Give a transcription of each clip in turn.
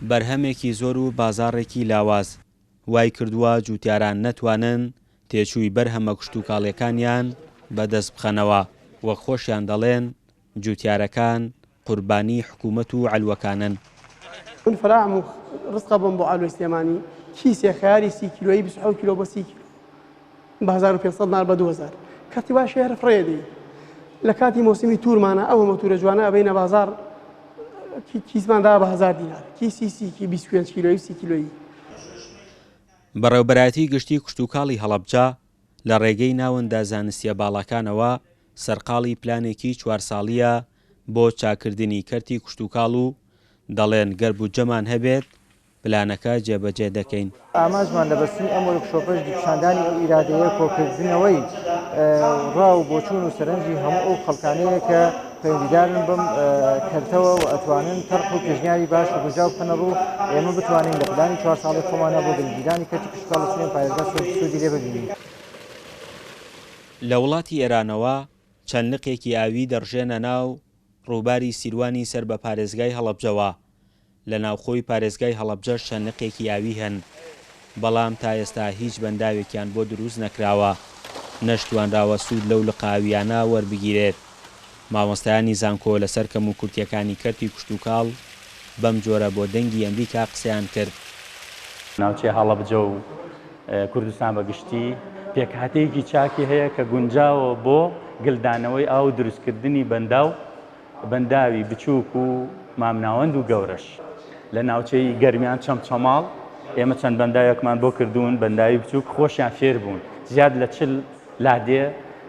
بەرهەمێکی زۆر و بازاڕێکی لاواز وای کردووە جوتیاران نەتوانن تێچووی بەرهەمە کشتوکاڵیەکانیان بەدەست بخەنەوە وەک خۆشیان دەڵێن جوتیارەکان قوربانی حکوومەت و عەلوەکانن. من فراعم ڕزقە بم بۆ عەلوەی سلێمانی کیسێ خەیاری 30 کیلۆیی 27 کیلۆ بە 30 کیلۆ بە 1500 نار بە 2000 کاتی باش شێرە فڕێ دێ لە کاتی مۆسمی تورمانە ئەو هەمە تورە جوانە ئەبەینە بازار کیسماندا بە 1000 دینار کیسی 25 کیلۆیی 30 کیلۆیی. بەڕێوەبەرایەتی گشتی کشتوکاڵی هەڵەبجە لە ڕێگەی ناوەندە زانستیە باڵەکانەوە سەرقاڵی پلانێکی 4 ساڵیە بۆ چاکردنی کەرتی کشتوکاڵ و دەڵێن گەر بودجەمان هەبێت پلانەکە جێبەجێ دەکەین. ئاماژمان لە بەستنی ئەم وەرکشۆپەش پیشاندانی ئەو ئیرادەیە کۆکردنەوەی ڕاو بۆچوون و سەرنجی هەموو ئەو خەڵکانەیە کە پەیوەندیدارن بم کەرتەوە و ئەتوانن تەرخ و پێشنیاری باش و گونجاو بکەنە ڕوو ئێمە بتوانین لە پلانی 4 ساڵی خۆمانە بۆ گەنجیدانی کەرتی کشتوکاڵ لە سوێن پارێزگا سوودی لێ ببینین. لە وڵاتی ئێرانەوە چەند لقێکی ئاوی دەڕژێنە ناو ڕووباری سیروانی سەر بە پارێزگای هەڵەبجەوە. لە ناوخۆی پارێزگای هەڵەبجەش چەند لقێکی ئاوی هەن بەڵام تا ئێستا هیچ بەنداوێکیان بۆ دروست نەکراوە نەشتوانراوە سوود لەو لقاویانە وەربگیرێت. مامۆستایانی زانکۆ لەسەر کەم و کورتیەکانی کەرتی کشتوکاڵ بەم جۆرە بۆ دەنگی ئەمریکا قسەیان کرد. ناوچەی هەڵەبجە و کوردستان بەگشتی پێکهاتەیەکی چاکی هەیە کە گونجاوە بۆ گلدانەوەی ئاو دروستکردنی بەنداوی بچووک و مامناوەند و گەورەش لە ناوچەی گەرمیان چەمچەماڵ ئێمە چەند بەنداوێکمان بۆ کردوون بەنداوی بچووک خۆشیان فێر بوون زیاد لە 40 لادێ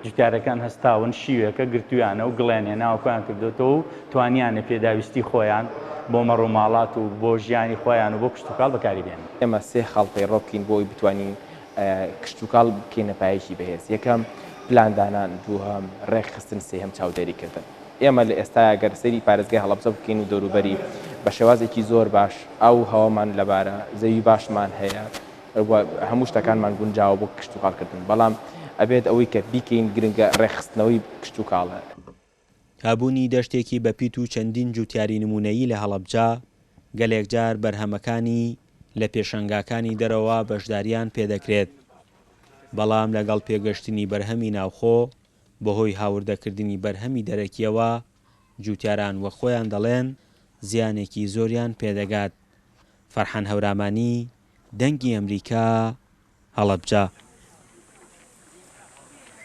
جوتیارەکان هەستاون شیوێکە گرتویانە و گڵێنێ ناوکۆیان کردوێتەوە و توانیانە پێداویستی خۆیان بۆ مەڕووماڵات و بۆ ژیانی خۆیان و بۆ کشتوکاڵ بەکاریبێن. ئێمە سێ خەڵپەی ڕۆبکەین بۆی بتوانین کشتوکاڵ بکەینە پایەشی بەهێز. یەکەم پلاندانان، دووهەم ڕێکخستن، سێهەم چاودێریکردن. ئێمە لە ئێستا گەرسەری پارێزگای هەڵەبجە بکەین و دەوروبەری بە شێوازێکی زۆر باش ئەو هەوامان لەبارە زەوی باشمان هەیە هەموو شتەکانمان گونجاوە بۆ کشتوکاڵکردن بەڵام ئەبێت ئەوەی کە بیکەین گرنگە ڕێکخستنەوەی کشتوکاڵە. هابوونی دەشتێکی بەپیت و چەندین جوتیاری نمونەیی لە هەڵەبجە گەلێک جار بەرهەمەکانی لە پێشەنگاکانی دەرەوە بەشداریان پێدەکرێت بەڵام لەگەڵ پێگەشتنی بەرهەمی ناوخۆ بەهۆی هاوردەکردنی بەرهەمی دەرەکیەوە جوتیاران وە خۆیان دەڵێن زیانێکی زۆریان پێدەگات. فەرحان هەورامانی، دەنگی ئەمریکا، هەڵەبجە.